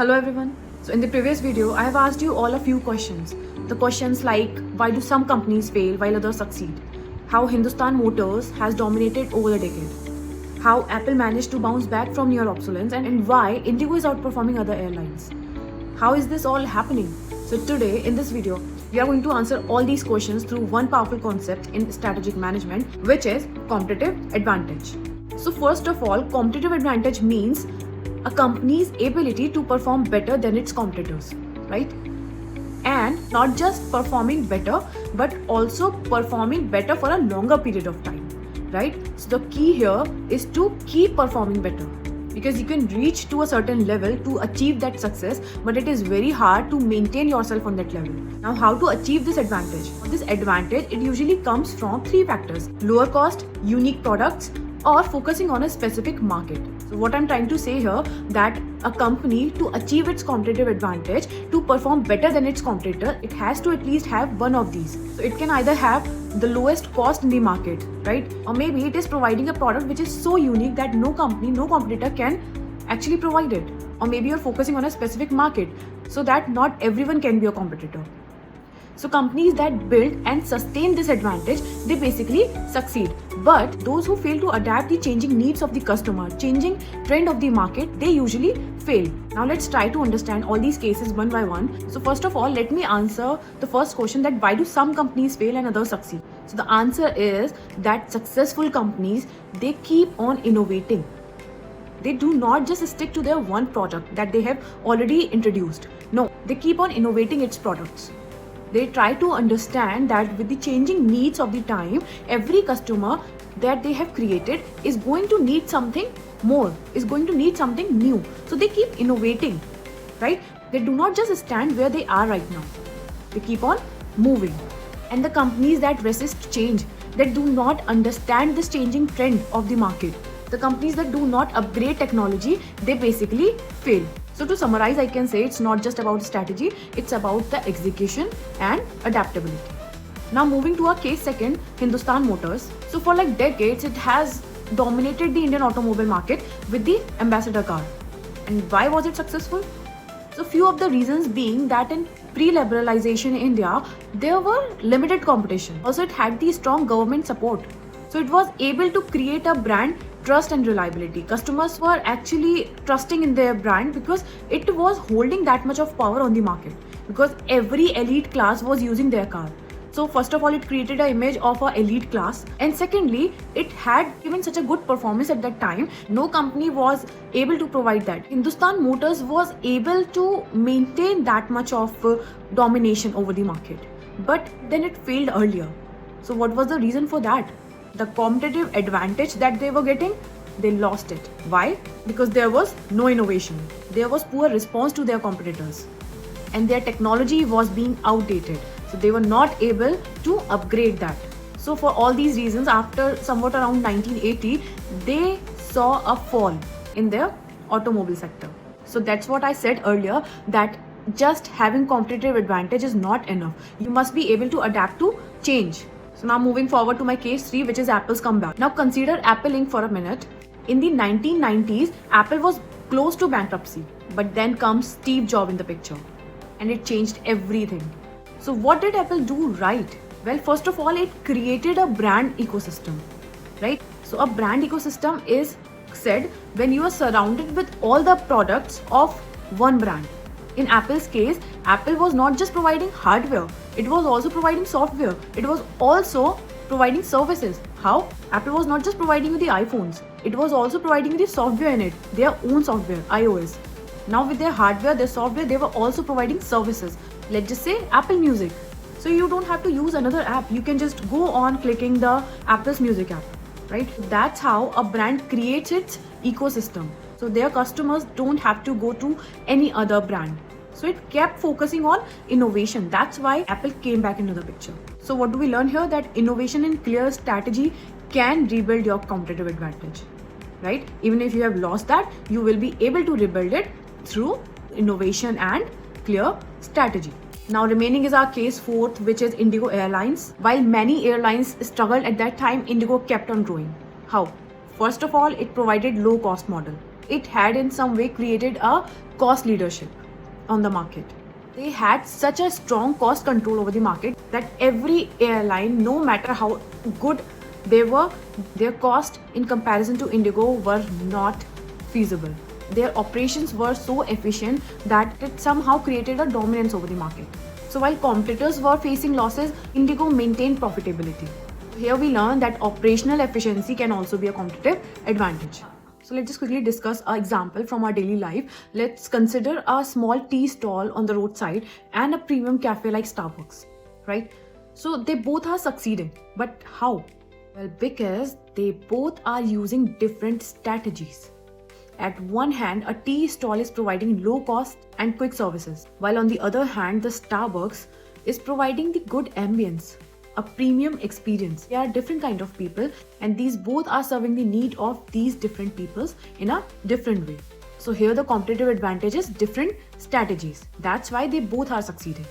Hello everyone. So in the previous video, I have asked you all a few questions. The questions like why do some companies fail while others succeed? How Hindustan Motors has dominated over the decade? How Apple managed to bounce back from near obsolescence and why Indigo is outperforming other airlines? How is this all happening? So today in this video, we are going to answer all these questions through one powerful concept in strategic management, which is competitive advantage. So first of all, competitive advantage means a company's ability to perform better than its competitors, right? And not just performing better, but also performing better for a longer period of time, right? So the key here is to keep performing better, because you can reach to a certain level to achieve that success, but it is very hard to maintain yourself on that level. Now, how to achieve this advantage? This advantage, it usually comes from three factors: lower cost, unique products, or focusing on a specific market. So what I'm trying to say here, that a company, to achieve its competitive advantage, to perform better than its competitor, it has to at least have one of these. So it can either have the lowest cost in the market, right? Or maybe it is providing a product which is so unique that no company, no competitor can actually provide it. Or maybe you're focusing on a specific market so that not everyone can be a competitor. So companies that build and sustain this advantage, they basically succeed. But those who fail to adapt the changing needs of the customer, changing trend of the market, they usually fail. Now let's try to understand all these cases one by one. So first of all, let me answer the first question, that why do some companies fail and others succeed? So the answer is that successful companies, they keep on innovating. They do not just stick to their one product that they have already introduced. No, they keep on innovating its products. They try to understand that with the changing needs of the time, every customer that they have created is going to need something more, is going to need something new. So they keep innovating, right? They do not just stand where they are right now. They keep on moving. And the companies that resist change, that do not understand this changing trend of the market, the companies that do not upgrade technology, they basically fail. So to summarize, I can say it's not just about strategy, it's about the execution and adaptability. Now moving to our case second, Hindustan Motors. So for like decades, it has dominated the Indian automobile market with the Ambassador car. And why was it successful? So few of the reasons being that in pre-liberalization in India, there were limited competition. Also, it had the strong government support. So it was able to create a brand trust and reliability. Customers were actually trusting in their brand because it was holding that much of power on the market, because every elite class was using their car. So first of all, it created an image of an elite class, and secondly, it had given such a good performance at that time. No company was able to provide that. Hindustan Motors was able to maintain that much of domination over the market, but then it failed earlier. So what was the reason for that? The competitive advantage that they were getting, they lost it. Why? Because there was no innovation. There was poor response to their competitors, and their technology was being outdated. So they were not able to upgrade that. So for all these reasons, after somewhat around 1980, they saw a fall in their automobile sector. So that's what I said earlier, that just having competitive advantage is not enough. You must be able to adapt to change. So now moving forward to my case 3, which is Apple's comeback. Now consider Apple Inc. for a minute. In the 1990s, Apple was close to bankruptcy, but then comes Steve Jobs in the picture, and it changed everything. So what did Apple do right? Well, first of all, it created a brand ecosystem, right? So a brand ecosystem is said when you are surrounded with all the products of one brand. In Apple's case, Apple was not just providing hardware, it was also providing software. It was also providing services. How? Apple was not just providing you the iPhones, it was also providing you the software in it, their own software, iOS. Now with their hardware, their software, they were also providing services. Let's just say Apple Music. So you don't have to use another app. You can just go on clicking the Apple's Music app, right? That's how a brand creates its ecosystem. So their customers don't have to go to any other brand. So it kept focusing on innovation. That's why Apple came back into the picture. So what do we learn here? That innovation and clear strategy can rebuild your competitive advantage, right? Even if you have lost that, you will be able to rebuild it through innovation and clear strategy. Now remaining is our case 4th, which is Indigo Airlines. While many airlines struggled at that time, Indigo kept on growing. How? First of all, it provided low cost model. It had in some way created a cost leadership on the market. They had such a strong cost control over the market that every airline, no matter how good they were, their cost in comparison to Indigo were not feasible. Their operations were so efficient that it somehow created a dominance over the market. So while competitors were facing losses, Indigo maintained profitability. Here we learn that operational efficiency can also be a competitive advantage. So let's just quickly discuss an example from our daily life. Let's consider a small tea stall on the roadside and a premium cafe like Starbucks, right? So they both are succeeding, but how? Well, because they both are using different strategies. At one hand, a tea stall is providing low cost and quick services, while on the other hand, the Starbucks is providing the good ambience, a premium experience. They are different kind of people, and these both are serving the need of these different peoples in a different way. So here the competitive advantage is different strategies. That's why they both are succeeding.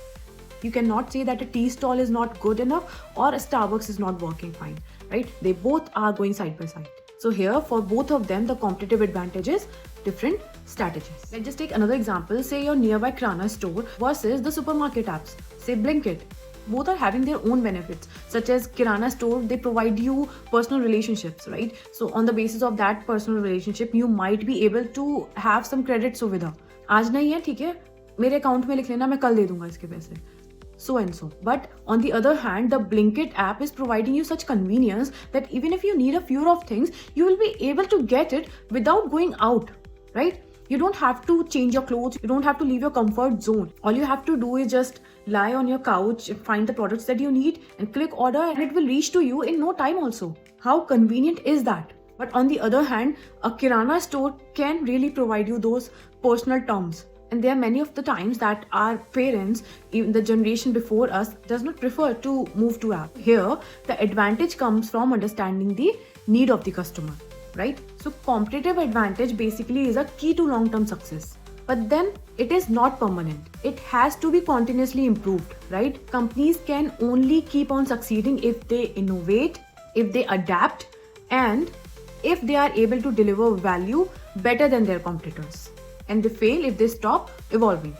You cannot say that a tea stall is not good enough or a Starbucks is not working fine, right? They both are going side by side. So here for both of them, the competitive advantage is different strategies. Let's just take another example. Say your nearby Kirana store versus the supermarket apps. Say Blinkit. Both are having their own benefits, such as Kirana store, they provide you personal relationships, right? So on the basis of that personal relationship, you might be able to have some credit सुविधा. आज नहीं है, ठीक है, मेरे account में लिख लेना, मैं कल दे दूंगा इसके पैसे. So and so. But on the other hand, the Blinkit app is providing you such convenience that even if you need a few of things, you will be able to get it without going out, right? You don't have to change your clothes. You don't have to leave your comfort zone. All you have to do is just lie on your couch, find the products that you need and click order, and it will reach to you in no time also. How convenient is that? But on the other hand, a Kirana store can really provide you those personal terms. And there are many of the times that our parents, even the generation before us, does not prefer to move to app. Here, the advantage comes from understanding the need of the customer, right? So competitive advantage basically is a key to long-term success. But then it is not permanent. It has to be continuously improved, right? Companies can only keep on succeeding if they innovate, if they adapt, and if they are able to deliver value better than their competitors. And they fail if they stop evolving.